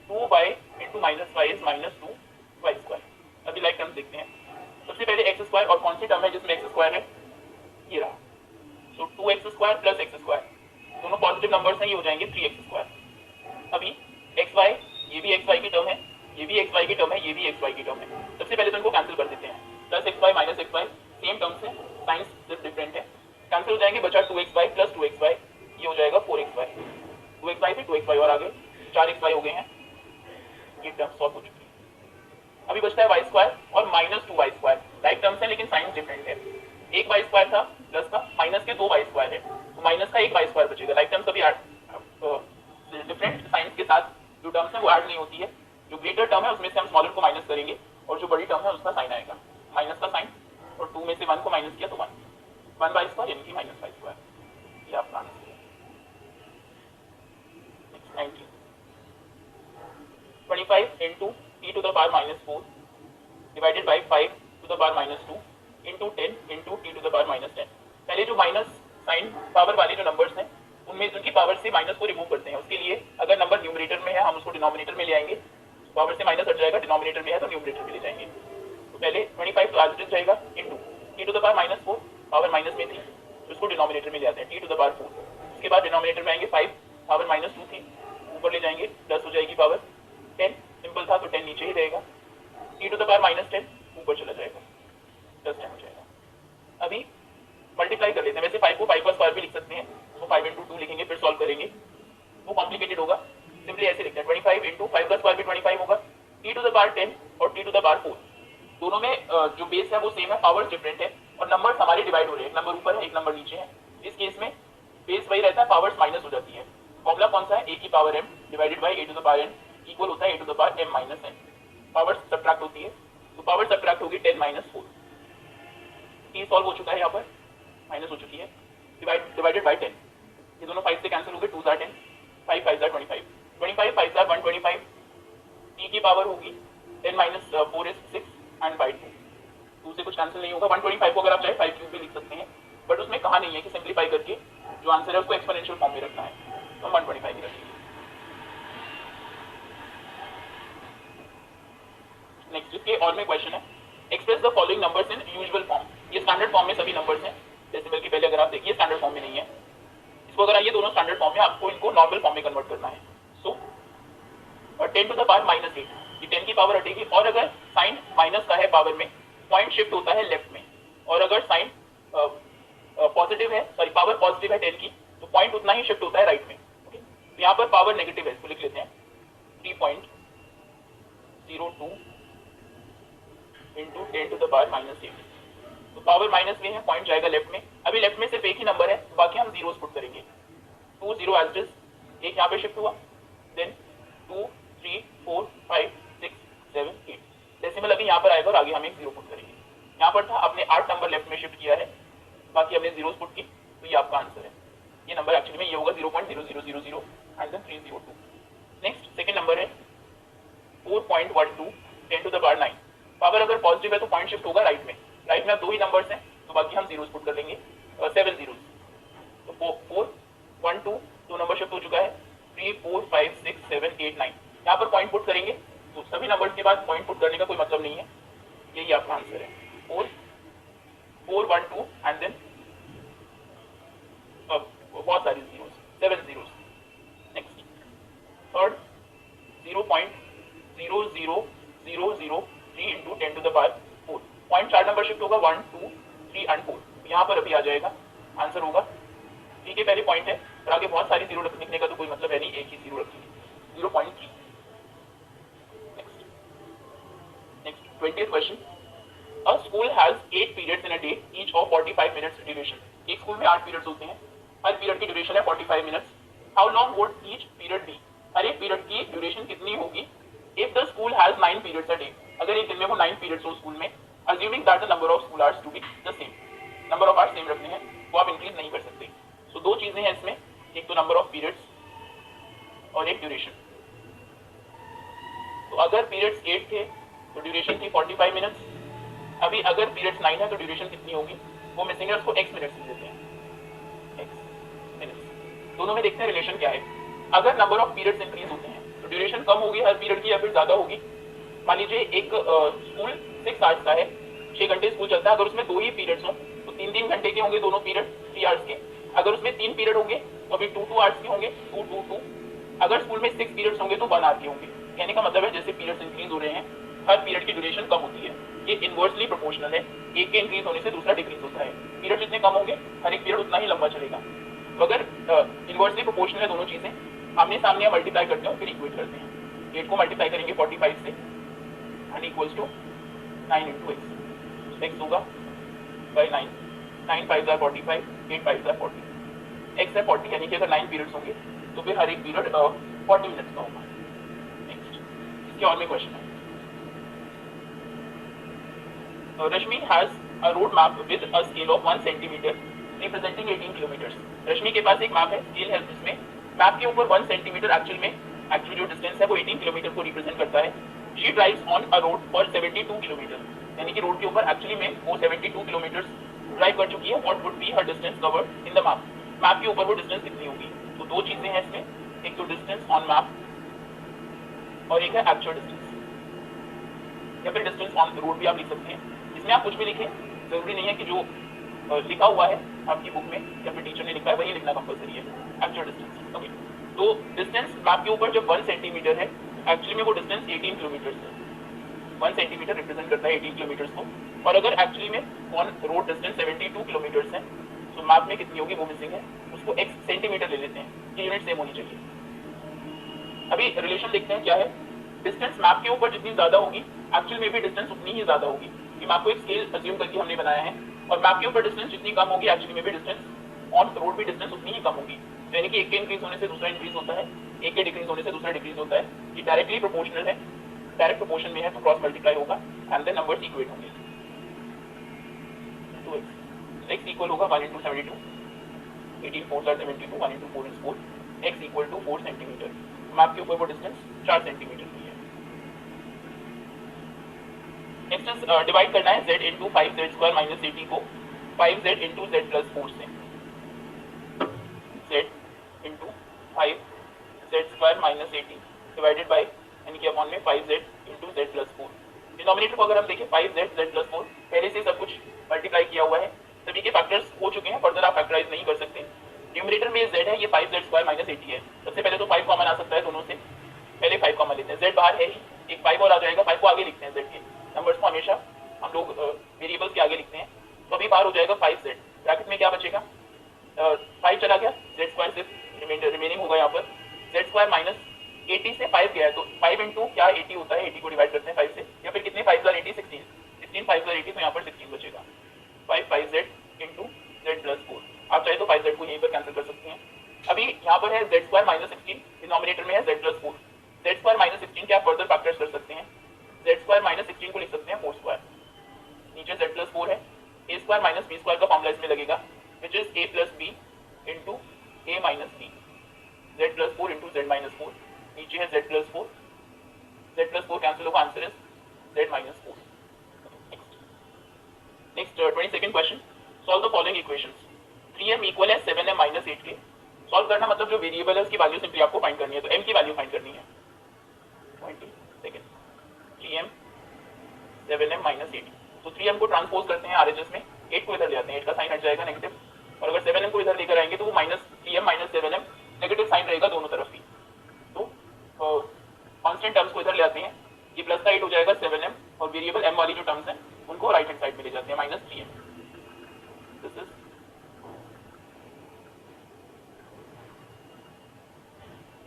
2y into minus y is minus 2y square. अभी लाइक टर्म्स देखते हैं। सबसे पहले एक्स स्क्वायर, और कौन सी टर्म है जिसमें एक्स स्क्वायर है? ये रहा। सो 2x square plus x square, दोनों पॉजिटिव नंबर्स हैं, ये हो जाएंगे 3x स्क्वायर। अभी xy, ये भी xy की टर्म है, ये भी xy की टर्म है, ये भी xy की टर्म है। सबसे पहले तो इनको कैंसिल कर देते हैं। Plus xy minus xy same terms है, साइंस सिर्फ डिफरेंट है, कैंसिल हो जाएंगे। बचा 2xy प्लस 2xy, ये हो जाएगा 4xy। 2xy पे 2xy और आगे 4xy हो गए हैं। ये टर्म सॉल्व हो चुकी है। अभी बचता है वाई स्क्वायर और minus 2y square. Like terms है लेकिन साइंस डिफरेंट है। एक वाई स्क्वायर था प्लस का, माइनस के 2y स्क्वायर है, तो माइनस का एक वाई स्क्वायर बचेगा। लाइक टर्म्स कभी डिफरेंट साइंस के साथ जो टर्म्स है वो ऐड नहीं होती है। जो ग्रेटर टर्म है उसमें से हम स्मॉलर को माइनस करेंगे, और जो बड़ी टर्म है उसका साइन आएगा, माइनस का साइन, और 2 में से 1 को माइनस किया तो 1 वाई स्क्वायर यानी कि माइनस वाई स्क्वायर। ये आपका आंसर है। 19, 25 into e to the power minus 4 divided by 5 to the power minus 2 into 10 into t to the power minus 10। पहले जो माइनस साइन पावर वाले जो नंबर्स हैं उनमें उनकी पावर से माइनस को रिमूव करते हैं। उसके लिए अगर नंबर न्यूमरेटर में है हम उसको डिनोमिनेटर में ले आएंगे, पावर से माइनस हट जाएगा, डिनोमिनेटर में है तो न्यूमरेटर में ले जाएंगे। तो पहले 25 तो आज जाएगा into t to the power minus 4, power minus में थी तो उसको डिनोमिनेटर में ले आते हैं, टी टू द पावर 4। उसके बाद डिनोमिनेटर में आएंगे 5, पावर माइनस 2 थी, ऊपर ले जाएंगे, प्लस हो जाएगी पावर 10, 25 इंटू 5 का स्क्वायर भी 25 होगा, t टू द पावर 10 और t टू द पावर 4, दोनों में जो बेस है वो सेम है, पावर्स डिफरेंट है और नंबर्स हमारे डिवाइड हो रहे हैं, एक नंबर ऊपर है एक नंबर नीचे है। इस केस में बेस वही रहता है, पावर्स माइनस हो जाती है। फॉर्मूला कौन सा है, a की power m divided by a to the power n equal होता है a to the power m minus n। Power subtract होती है तो पावर सब्ट्रैक्ट होगी 10 माइनस 4। t सॉल्व हो चुका है, यहाँ पर माइनस हो चुकी है, डिवाइडेड बाय 10, ये दोनों 5 से कैंसिल हो गए, 2 10, 5 5 25, 25 5 125, t की पावर होगी 10 माइनस 4 इज 6 एंड बाय 2 से कुछ कैंसिल नहीं होगा। 125 को अगर आप चाहे 5 क्यूब भी लिख सकते हैं, बट उसमें कहा नहीं है कि सिंप्लीफाई करके जो आंसर है उसको एक्सपोनेंशियल फॉर्म में रखना है, तो हम 125 ही रखेंगे। नेक्स्ट इसके और में क्वेश्चन है, express the following numbers in usual form. ये स्टैंडर्ड फॉर्म में सभी नंबर्स हैं, डेसिमल के पहले अगर आप देखिए स्टैंडर्ड फॉर्म में नहीं है, इसको अगर आइए दोनों स्टैंडर्ड फॉर्म में, आपको इनको नॉर्मल फॉर्म में कन्वर्ट करना है। सो 10 टू द पावर माइनस 8, ये 10 की पावर हटेगी, और अगर साइन माइनस का है पावर में, पॉइंट शिफ्ट होता है लेफ्ट में, और अगर साइन पॉजिटिव है, सॉरी पावर पॉजिटिव है 10 की, तो पॉइंट उतना ही शिफ्ट होता है राइट में। ओके, तो यहाँ पर पावर नेगेटिव है, इसको लिख लेते हैं 3.02 into 10 to the power minus 8, तो पावर माइनस में है, पॉइंट जाएगा लेफ्ट में। अभी लेफ्ट में सिर्फ एक ही नंबर है, बाकी हम जीरोस पुट करेंगे, 2 0 एज इट इज, एक यहाँ पे शिफ्ट हुआ, देन 2 3 4 5 6 7 8, डेसिमल अभी यहाँ पर आएगा और आगे हम एक जीरो पुट करेंगे। यहाँ पर था आपने 8 नंबर लेफ्ट में शिफ्ट किया है, बाकी हमने जीरोस पुट की, तो ये आपका आंसर है। ये नंबर एक्चुअली में ये होगा 0.0000 and then 302। Next second number है 4.12 10 टू द पावर 9, पावर अगर पॉजिटिव है तो पॉइंट शिफ्ट होगा राइट में, राइट में अब 2 ही नंबर्स हैं, तो बाकी हम जीरोस पुट कर लेंगे, 7 जीरोस, तो 4 1 2 2 नंबर शिफ्ट हो चुका है, 3 4 5 6 7 8 9, यहाँ पर पॉइंट पुट करेंगे, तो सभी नंबर्स के बाद पॉइंट पुट करने का कोई मतलब नहीं है, यही आपका आंसर है, 4 4 1 2 एंड देन बहुत सारी zeros, 7 zeros. Next third 0.00003 into 10 to the power 4, point 4 number shift होगा, 1 2 3 एंड 4, यहाँ पर अभी आ जाएगा, आंसर होगा ठीक है, पहले पॉइंट है और आगे बहुत सारी जीरो लिखने का तो कोई मतलब है नहीं, एक ही जीरो रखेंगे, 0.3। Next 20th question, a school has 8 periods in a day each of 45 minutes duration. एक स्कूल में 8 पीरियड्स होते हैं, हर पीरियड की ड्यूरेशन है 45 minutes. How long would each period be, हर एक पीरियड की ड्यूरेशन कितनी होगी if the school has 9 periods a day, अगर एक दिन में वो 9 पीरियड्स हो स्कूल में, assuming that the number of school hours to be the same, number of hours same रखने हैं, वो आप इंक्रीज नहीं कर सकते। सो दो चीजें हैं इसमें, एक तो नंबर ऑफ पीरियड्स और एक ड्यूरेशन। तो अगर पीरियड्स 8 थे तो ड्यूरेशन थी 45 मिनट्स, अभी अगर पीरियड्स 9 है तो ड्यूरेशन कितनी होगी, वो मिसिंग है, उसको x मिनट्स देते हैं, x मिनट्स। दोनों में देखते हैं रिलेशन क्या है। अगर नंबर ऑफ पीरियड्स इंक्रीज होते हैं तो ड्यूरेशन कम होगी हर पीरियड की या फिर ज्यादा होगी। मान लीजिए एक स्कूल 6 आवर्स का है, 6 घंटे स्कूल चलता है, अगर उसमें 2 ही पीरियड्स हो तो 3-3 घंटे के होंगे दोनों पीरियड, 3 आवर्स के। अगर उसमें 3 पीरियड होंगे तो अभी 2-2 आवर्स के होंगे, 2-2-2। अगर स्कूल में 6 पीरियड्स होंगे तो 1 आवर के होंगे। कहने का मतलब है जैसे पीरियड्स इंक्रीज हो रहे हैं हर पीरियड की ड्यूरेशन कम होती है, ये इनवर्सली प्रोपोर्शनल है, एक के इंक्रीज होने से दूसरा डिक्रीज होता है। पीरियड जितने कम होंगे हर एक पीरियड उतना ही लंबा चलेगा। तो अगर इनवर्सली प्रोपोर्शनल है दोनों चीजें, आमने सामने मल्टीप्लाई करते हैं फिर इक्वेट करते हैं। 8 को मल्टीप्लाई करेंगे 45 से and equals to 9 into x, x होगा बाई 9, 9 5 45, 8 5 40, एक्स है 40, यानी कि अगर 9 पीरियड्स होंगे तो फिर हर एक पीरियड 40 मिनट्स का होगा। नेक्स्ट इसके और में क्वेश्चन है, Rashmi has a road map with a scale of 1 centimetre representing 18 kilometres. Rashmi के पास एक मैप है, स्केल है जिसमें मैप के ऊपर 1 सेंटीमीटर एक्चुअली जो डिस्टेंस है वो 18 किलोमीटर को रिप्रेजेंट करता है। She drives on a road for 72 kilometre, यानी कि रोड के ऊपर एक्चुअली में वो 72 किलोमीटर ड्राइव कर चुकी है। What would be her distance covered in the map, map के ऊपर वो डिस्टेंस कितनी होगी। तो दो चीजें हैं इसमें, एक तो डिस्टेंस ऑन मैप और एक है एक्चुअल डिस्टेंस, या फिर डिस्टेंस ऑन रोड भी आप लिख सकते हैं। इसमें आप कुछ भी लिखें, जरूरी नहीं है कि जो लिखा हुआ है आपकी बुक में या फिर टीचर ने लिखा है वही लिखना कंपलसरी है, एक्चुअल डिस्टेंस। ओके, तो डिस्टेंस मैप के ऊपर जब 1 सेंटीमीटर है, एक्चुअली में वो डिस्टेंस 18 किलोमीटर है। 1 सेंटीमीटर रिप्रेजेंट करता है 18 किलोमीटर को, और अगर एक्चुअली में ऑन रोड डिस्टेंस 72 किलोमीटर है तो मैप में कितनी होगी वो मिसिंग है, उसको x सेंटीमीटर ले लेते हैं, ये यूनिट सेम होनी चाहिए। अभी रिलेशन देखते हैं क्या है। डिस्टेंस मैप के ऊपर जितनी ज्यादा होगी एक्चुअल में भी डिस्टेंस उतनी ही ज्यादा होगी। ये मैप को एक स्केल अज्यूम करके हमने बनाया है, और मैप के ऊपर डिस्टेंस जितनी कम होगी एक्चुअली में भी डिस्टेंस ऑन रोड भी डिस्टेंस उतनी ही कम होगी। यानी कि एक के इंक्रीज होने से दूसरा इंक्रीज होता है, एक के डिक्रीज होने से दूसरा डिक्रीज होता है। ये डायरेक्टली प्रोपोर्शनल है, डायरेक्ट प्रोपोर्शन में है तो क्रॉस मल्टीप्लाई होगा एंड देन नंबर्स इक्वेट होंगे। तो x इक्वल होगा 1 into 72, 18 4 are 72, 1 into 4 is 4, x equal to 4 centimetre. Map के ऊपर वो डिस्टेंस 4 सेंटीमीटर की है। नेक्स्ट डिवाइड करना है z इंटू 5z² माइनस 80 को 5z इंटू z प्लस 4 से। z into 5z² minus 80 divided by यानी कि अपॉन में 5z into z plus 4। Denominator को अगर हम देखें 5z z प्लस 4 पहले से सब कुछ मल्टीप्लाई किया हुआ है, सभी के फैक्टर्स हो चुके हैं, फर्दर आप फैक्टराइज नहीं कर सकते। न्यूमरेटर में z है, ये 5z² माइनस 80 है। सबसे पहले तो 5 कॉमन आ सकता है दोनों से, पहले 5 कॉमन लेते हैं। z बाहर है ही, एक 5 और आ जाएगा, 5 को आगे लिखते हैं। z के नंबर्स को हमेशा हम लोग वेरिएबल्स के आगे लिखते हैं, तो अभी बाहर हो जाएगा 5z। ब्रैकेट में क्या बचेगा, 5 चला गया, z² सिर्फ रिमेनिंग होगा यहाँ पर। z² माइनस 80 से 5 गया है, तो 5 इंटू क्या 80 होता है, 80 को डिवाइड करते हैं 5 से, या फिर कितने 5 80 16, 16 5 80, तो यहाँ पर 16 बचेगा। 5 z इंटू z प्लस 4। आप चाहे तो 5z को यहीं पर कैंसिल कर सकते हैं। अभी यहाँ पर है z² माइनस 16, डिनोमिनेटर में है z प्लस 4। z² माइनस 16 के आप फर्दर फैक्टर्स कर सकते हैं। z² माइनस 16 को लिख सकते हैं 4², नीचे z प्लस 4 है, a² माइनस b² का फॉर्मूला इसमें लगेगा, which is a plus b into a minus b। z plus 4 into z minus 4, नीचे है z plus 4, z plus 4 cancel होगा, answer is z minus 4। Next 22nd question, solve the following equations. 3m equal है 7m माइनस 8 के। सॉल्व करना मतलब जो वेरिएबल है उसकी वैल्यू सिंपली आपको फाइंड करनी है, तो m की वैल्यू फाइंड करनी है। 22nd 3m 7m माइनस 8, तो 3m को ट्रांसपोज करते हैं RHS में, 8 को इधर ले आते हैं, 8 का साइन हट जाएगा नेगेटिव, और अगर 7m को इधर लेकर आएंगे तो वो minus 3m minus 7m negative sign रहेगा दोनों तरफ ही। तो कांस्टेंट टर्म्स को इधर ले आते हैं, ये प्लस का 8 हो जाएगा 7m, और वेरिएबल m वाली जो टर्म्स हैं उनको राइट हैंड साइड में ले जाते हैं, minus 3m। This is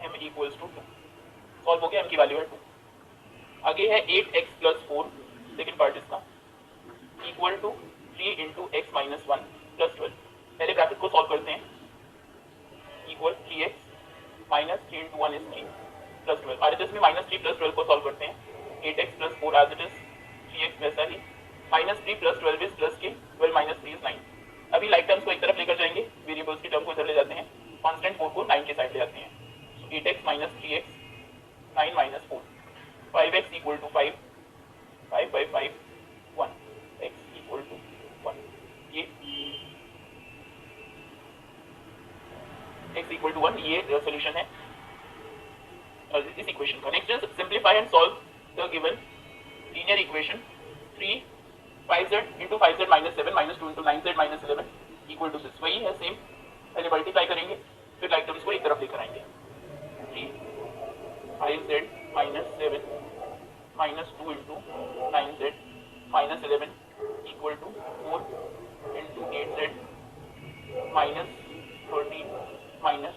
m equals to 2। Solve हो गया, m की वैल्यू है 2। आगे है 8x प्लस 4, सेकेंड पार्ट इसका, equal to 3 into x minus 1 plus 12। पहले ब्रैकेट को सॉल्व करते हैं, equal 3x minus 3 into 1 is 3 plus 12। RHS में माइनस 3 प्लस 12 को सॉल्व करते हैं, 8x plus 4 as it is, 3x वैसा ही, माइनस 3 प्लस 12 इज प्लस के, 12 माइनस 3 इज 9। अभी लाइक टर्म्स को एक तरफ लेकर जाएंगे, वेरिएबल्स की टर्म को इधर ले जाते हैं, कांस्टेंट 4 को 9 के साइड ले आते हैं, 8x minus 3x 9 minus 4, 5x equal to 5, 5 by 5 1, x equal to 1। ये x इक्वल टू 1 ये सोल्यूशन है इस इक्वेशन का। Next simplify and solve the given linear equation 3 5z into 5z minus 7 minus 2 into 9z minus 11 equal to 6। वही है सेम, पहले मल्टीप्लाई करेंगे फिर लाइक टर्म्स को एक तरफ लेकर आएंगे, 3 5z minus 7 minus 2 into 9z minus 11 equal to 4 into 8z minus 13 minus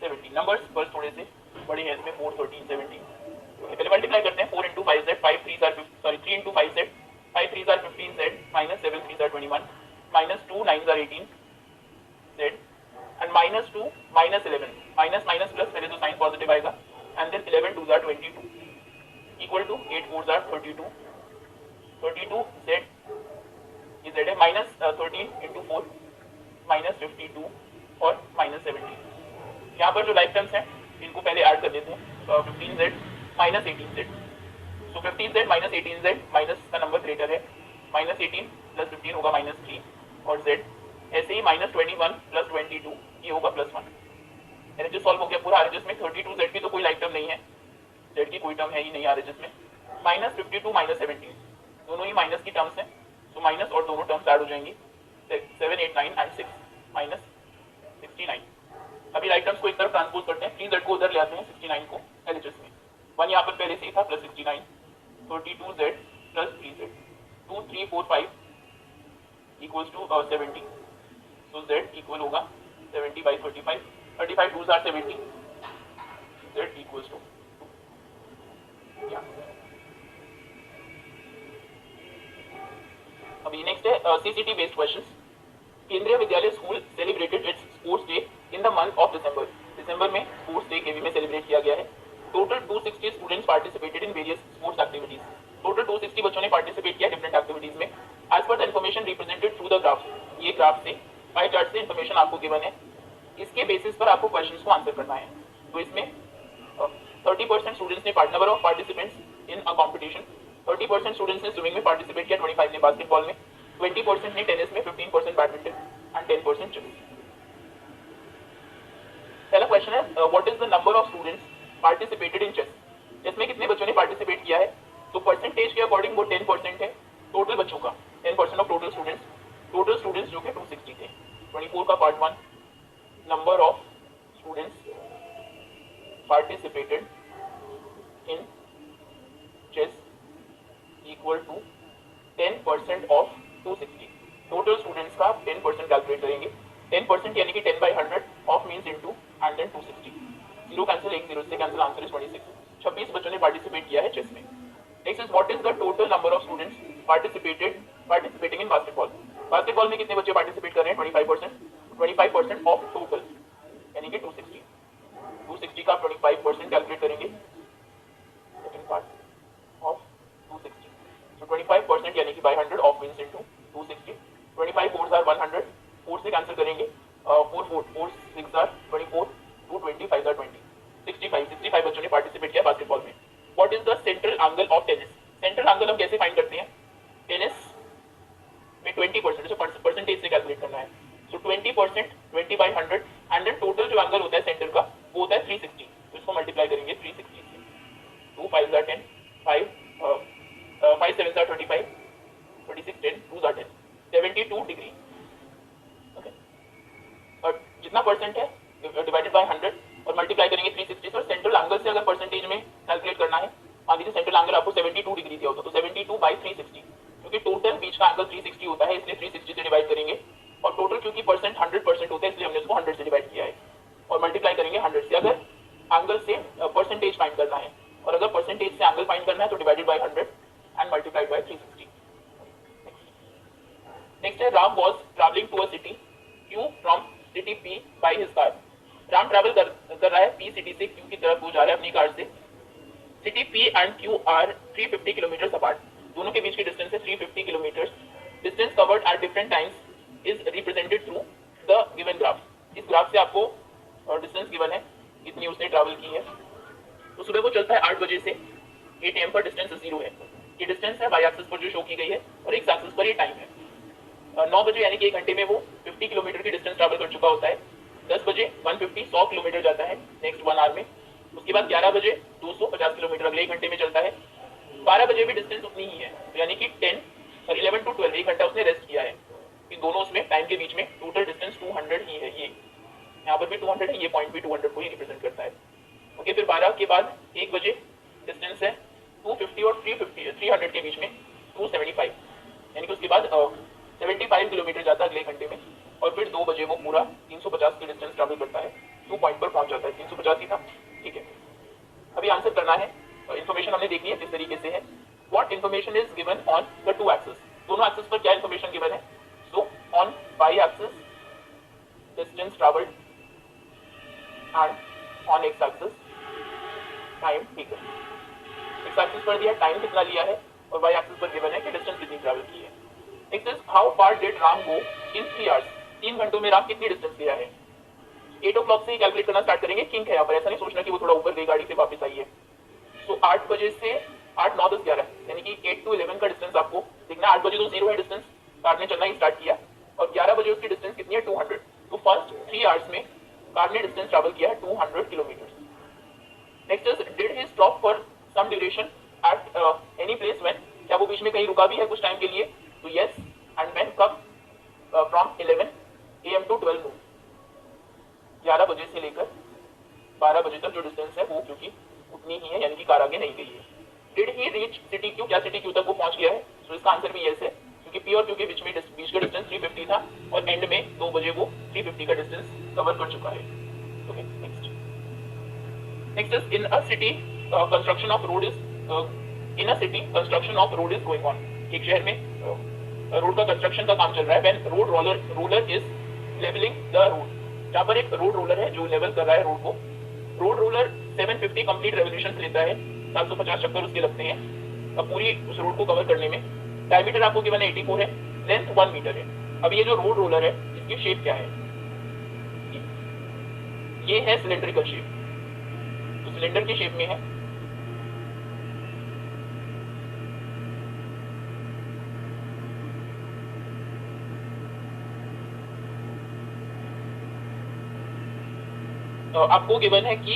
17। Numbers बस थोड़े से बड़े हैं इसमें, 4 13 17। पहले मल्टीप्लाई करते हैं, 4 into 5z 5 3 are 3 into 5z 5 3 are 15z minus 7 3 are 21 minus 2 9 are 18z and minus 2 minus 11 minus minus plus, पहले तो साइन पॉजिटिव आएगा, and then 11 2 are 22 equal to 8 4 are 32 z, ये z है, माइनस 13 इंटू 4 माइनस 52 और माइनस 17। यहाँ पर जो लाइक टर्म्स हैं इनको पहले ऐड कर देते हैं, 15z माइनस 18z, सो 15z माइनस 18z, माइनस का नंबर ग्रेटर है, माइनस 18 प्लस 15 होगा माइनस 3, और z ऐसे ही माइनस 21 प्लस 22 ये होगा प्लस 1। RHS सॉल्व हो गया पूरा। RHS में 32z की तो कोई लाइक टर्म नहीं है, z की कोई टर्म है ही नहीं RHS में। माइनस 52 माइनस 17 दोनों ही माइनस की टर्म्स हैं, तो माइनस और दोनों टर्म्स ऐड हो जाएंगी, 7 8 9 एंड 6 माइनस 69। अभी राइट टर्म्स को एक तरफ ट्रांसपोज करते हैं, 3z को उधर ले आते हैं 69 को LHS में, 1 यहाँ पर पहले से ही था plus 69, 32z plus 3z, 2 3 4 5 equals to 70, तो z इक्वल होगा 70 by 35, 35 2 are 70, z equals to अभी नेक्स्ट है CCT based questions. Kendriya Vidyalaya school celebrated its sports day in the month of December. दिसंबर में स्पोर्ट्स डे केवी में सेलिब्रेट किया गया है। Total 260 students participated in various sports activities. Total 260 बच्चों ने पार्टिसिपेट किया डिफरेंट एक्टिविटीज में। As per the information represented through the graph, ये ग्राफ से पाई चार्ट से इन्फॉर्मेशन आपको गिवन है, इसके बेसिस पर आपको क्वेश्चंस को आंसर करना है। तो इसमें 30% स्टूडेंट्स ने number of participants in a competition, 30% students ने स्विमिंग में पार्टिसिपेट किया, 25 ने बास्केटबॉल में, 20% ने टेनिस में, 15% बैडमिंटन एंड 10% चेस। पहला क्वेश्चन है what is the number of students participated in chess. Chess में कितने बच्चों ने पार्टिसिपेट किया है? तो परसेंटेज के अकॉर्डिंग वो 10% है टोटल बच्चों का, 10% ऑफ टोटल स्टूडेंट्स जो कि 260 थे। 24 का part 1, number of students participated in chess equal to 10% of 260। Total students का 10% कैलकुलेट करेंगे। 10% यानी कि 10 by 100 of means into and then 260। 0 cancel, 1 0 से कैंसिल, आंसर इज 26। 26 बच्चों ने पार्टिसिपेट किया है चेस में। Next is what is the total number of students participating in basketball. Basketball में कितने बच्चे पार्टिसिपेट कर रहे हैं? 25%। 25% ऑफ टोटल यानी कि 260। 260 का 25% कैलकुलेट करेंगे, सेकंड पार्ट ऑफ 260। So 25% यानी कि by 100 of means into 260। 25 4s are 100, 4 से कैंसिल करेंगे, 4 6 are 24, 2 20 5 are 20, 65 बच्चों ने पार्टिसिपेट किया बास्केटबॉल में। What is the central angle of tennis. Central angle हम कैसे फाइंड करते हैं? टेनिस में 20% जो परसेंटेज से कैलकुलेट करना है। सो 20%, 20 by 100 एंड देन टोटल जो एंगल होता है सेंटर का वो होता है 360। तो इसको मल्टीप्लाई करेंगे 360 से। 2 5s are 10, 5 7s are 25, 26 10 2s are 10, 72 degree. Okay, और जितना परसेंट है डिवाइडेड बाय 100 और मल्टीप्लाई करेंगे 360 से। और सेंट्रल एंगल से अगर परसेंटेज में कैलकुलेट करना है, मान लीजिए सेंट्रल एंगल आपको 72 डिग्री दिया होता तो 72 by 360, क्योंकि टोटल बीच का एंगल 360 होता है इसलिए 360 से डिवाइड करेंगे। और टोटल क्योंकि परसेंट 100% होता है इसलिए हमने उसको 100 से डिवाइड किया है और मल्टीप्लाई करेंगे 100 से। अगर एंगल से परसेंटेज फाइंड करना है और अगर परसेंटेज से एंगल फाइंड करना है तो divided by 100 and multiplied by 360. Next है Ram was traveling to a city Q from city P by his car. Ram travel कर रहा है P सिटी से Q की तरफ वो जा रहा है अपनी कार से। City P and Q are 350 kilometre apart. दोनों के बीच की डिस्टेंस है 350 kilometre. Distance covered at different times is represented through the given graph. इस ग्राफ से आपको डिस्टेंस गिवन है, इतनी उसने ट्रैवल की है। तो सुबह वो चलता है 8 बजे से 8 AM पर, डिस्टेंस 0 है। ये डिस्टेंस है वाई एक्सिस पर जो शो की गई है और एक्स एक्सिस पर ये टाइम है। 9 बजे यानी कि 1 घंटे में वो 50 किलोमीटर की डिस्टेंस ट्रैवल कर चुका होता है। 10 बजे 100 किलोमीटर जाता है नेक्स्ट 1 आवर में। उसके बाद 11 बजे 250 किलोमीटर अगले 1 घंटे में चलता है। 12 बजे भी डिस्टेंस उतनी ही है, यानी कि 11 to 12 1 घंटा उसने रेस्ट किया है। इन दोनों उसमें टाइम के बीच में टोटल डिस्टेंस 200 ही है। ये यहाँ पर भी 200 है, ये पॉइंट भी 200 को ही रिप्रेजेंट करता है। ओके, फिर 12 के बाद 1 बजे डिस्टेंस है 250 और 300 के बीच में 275, यानी कि उसके बाद 75 किलोमीटर जाता है अगले घंटे में। और फिर 2 बजे वो पूरा 350 की डिस्टेंस ट्रैवल करता है, 2 पॉइंट पर पहुंच जाता है। 350 ही था, ठीक है। अभी आंसर करना है, इन्फॉर्मेशन हमने देखनी है किस तरीके से है। What information is given on the two axis. दोनों एक्सिस पर क्या इन्फॉर्मेशन गिवन है? So on y axis distance travelled and on x axis time taken. X axis पर दिया टाइम कितना लिया है और वाई एक्सिस पर गिवन है कि डिस्टेंस कितनी ट्रैवल की है। Next is how far did Ram go in 3 hours. 3 घंटों में राम कितनी डिस्टेंस गया है? 8 o'clock से ही कैलकुलेट करना स्टार्ट करेंगे। किंग है यहाँ पर, ऐसा नहीं सोचना कि वो थोड़ा ऊपर गई गाड़ी से वापस आई है। सो 8 बजे से 8 9 10 11 यानी कि 8 to 11 का डिस्टेंस आपको देखना। 8 बजे तो 0 है डिस्टेंस, कार ने चलना ही स्टार्ट किया और 11 बजे उसकी डिस्टेंस कितनी है? 200। तो फर्स्ट 3 आवर्स में कार ने डिस्टेंस ट्रैवल किया है 200 kilometre. Next is did he stop for some duration at any place when. क्या वो बीच में कहीं रुका भी है कुछ टाइम के लिए? तो यस। एंड व्हेन कब? From 11 AM to 12 noon। 11 बजे से लेकर 12 बजे तक जो डिस्टेंस है वो क्योंकि उतनी ही है, यानी कि कार आगे नहीं गई है। Did he reach city Q. क्या सिटी क्यू तक वो पहुंच गया है? तो इसका आंसर भी यस है, क्योंकि पी और क्यू के बीच का डिस्टेंस 350 था और एंड में 2 बजे वो 350 का डिस्टेंस कवर कर चुका है। Okay, next is in a city construction of road is going on. एक शहर में रोड का कंस्ट्रक्शन का काम चल रहा है, when road roller is levelling the road. जहाँ पर एक रोड रोलर है जो लेवल कर रहा है रोड को, रोड रोलर 750 कंप्लीट रेवोल्यूशन लेता है, 750 चक्कर उसके लगते हैं अब पूरी उस रोड को कवर करने में। डायमीटर आपको गिवन है 84 है, लेंथ 1 मीटर है। अब ये जो रोड रोलर है इसकी शेप क्या है, ये है सिलेंड्रिकल शेप, तो सिलेंडर की शेप में है। तो आपको गिवन है कि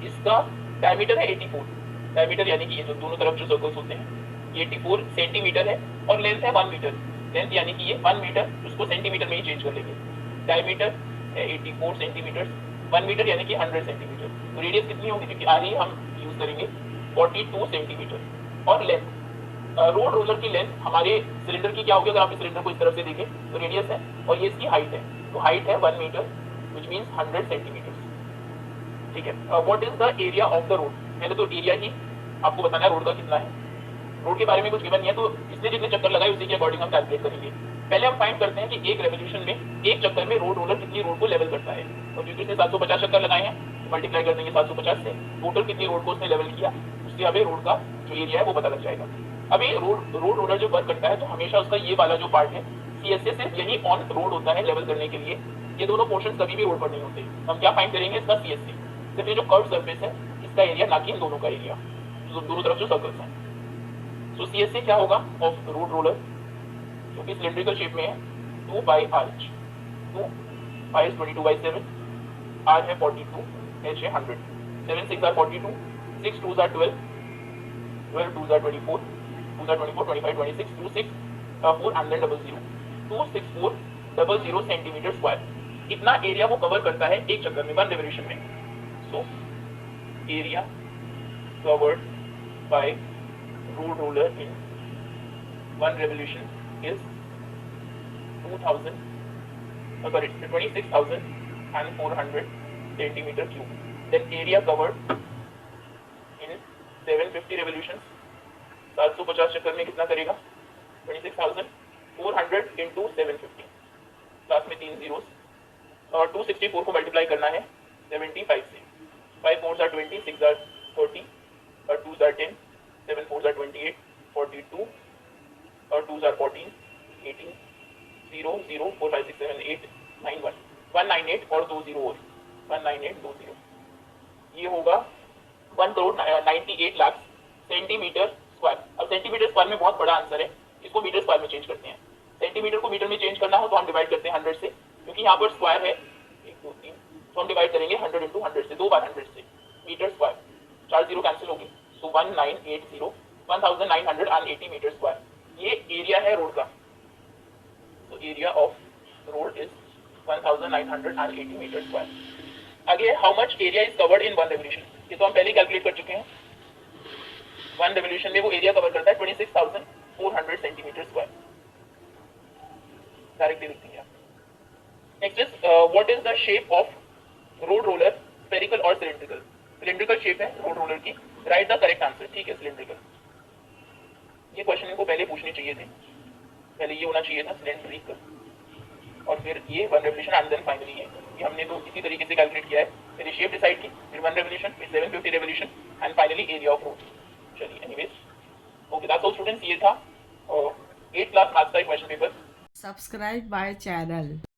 इसका डायमीटर है 84, डायमीटर यानी कि ये जो दोनों तरफ जो सर्कल्स होते हैं ये 84 सेंटीमीटर है, और लेंथ है 1 मीटर। लेंथ यानी कि ये 1 मीटर, उसको सेंटीमीटर में ही चेंज कर लेंगे। डायमीटर है 84 सेंटीमीटर, 1 मीटर यानी कि 100 सेंटीमीटर। तो रेडियस कितनी होगी, क्योंकि आगे हम यूज करेंगे 42 सेंटीमीटर। और लेंथ, रोड रोलर की लेंथ हमारे सिलेंडर की क्या होगी, अगर आप इस सिलेंडर को इस तरफ से देखें तो रेडियस है, और ये इसकी हाइट है, तो हाइट है 1 मीटर विच मीन्स 100 सेंटीमीटर। ठीक है, what is the area of the road, पहले तो एरिया ही आपको बताना है रोड का कितना है। रोड के बारे में कुछ गिवन नहीं है, तो इसने जितने चक्कर लगाए उसी के अकॉर्डिंग हम कैलकुलेट करेंगे। पहले हम फाइंड करते हैं कि एक रेवोल्यूशन में, एक चक्कर में रोड रोलर कितनी रोड को लेवल करता है। और क्योंकि उसने 750 चक्कर लगाए हैं तो मल्टीप्लाई कर देंगे 750 से, टोटल कितनी रोड को उसने लेवल किया, उससे हमें रोड का जो एरिया है वो पता लग जाएगा। अभी रोड रोलर जो वर्क करता है तो हमेशा उसका ये वाला जो पार्ट है CSA सिर्फ यही ऑन रोड होता है लेवल करने के लिए, ये दोनों पोर्शन कभी भी रोड पर नहीं होते। हम क्या फाइंड करेंगे, इसका CSA, सिर्फ ये जो कर्व सरफेस है इसका एरिया, ना कि इन दोनों का एरिया, तो दोनों तरफ जो सर्कल्स हैं। सो CSA क्या होगा ऑफ रोड रोलर, जो कि सिलेंड्रिकल शेप में है, 2 by RH, 2 pi is 22/7, R है 42, H है 100, 7 6 are 42, 6 2s are 12, 12 2s are 24, 2s are 24, 25 26, 2 6 4 and then 00, 26400 centimetre square. इतना एरिया वो कवर करता है एक चक्कर में, 1 रेवोल्यूशन में। So area covered by road roller in 1 revolution is 26,400 centimeter cube. Then area covered in 750 revolutions, 750 चक्कर में कितना करेगा, 26,400 into 750, लास्ट में 3 zeros, और 264 को मल्टीप्लाई करना है 75 से, 5 4s are 20, 6 are 40, और 2s are 10, 7 4s are 28, 42, और 2s are 14, 18, 0 0 4 5 6 7 8 9 1 198 और 2 0 और 19820, ये होगा 1,98,00,000 सेंटीमीटर स्क्वायर। अब सेंटीमीटर स्क्वायर में बहुत बड़ा आंसर है, इसको मीटर स्क्वायर में चेंज करते हैं। सेंटीमीटर को मीटर में चेंज करना हो तो हम डिवाइड करते हैं 100 से, क्योंकि यहाँ पर स्क्वायर है 1 2 3, तो हम डिवाइड करेंगे 100 into 100 से, 2 बार 100 से, मीटर स्क्वायर, 4 0 कैंसिल होगी, सो 1980 1980 मीटर स्क्वायर। ये एरिया है रोड का, तो area of road is 1980 metre square. आगे how much area is covered in 1 revolution, ये तो हम पहले कैलकुलेट कर चुके हैं। 1 रेवोल्यूशन में वो एरिया कवर करता है 26,400 सेंटीमीटर स्क्वायर। डायरेक्टली लिखेंगे आप। Next is what is the shape of road roller, spherical और सिलिंड्रिकल। सिलिंड्रिकल शेप है रोड रोलर की, राइट द करेक्ट आंसर। ठीक है, सिलिंड्रिकल। ये क्वेश्चन इनको पहले पूछने चाहिए थे, पहले ये होना चाहिए था सिलेंड्रिकल, और फिर ये 1 रेवोल्यूशन एंड देन फाइनली ये हमने तो इसी तरीके से कैलकुलेट किया है। पहले शेप डिसाइड की, फिर 1 रेवोल्यूशन, फिर 750 revolution and finally area of road. चलिए anyways, okay that's all students, ये था 8th क्लास मैथ्स का question paper. Subscribe my channel.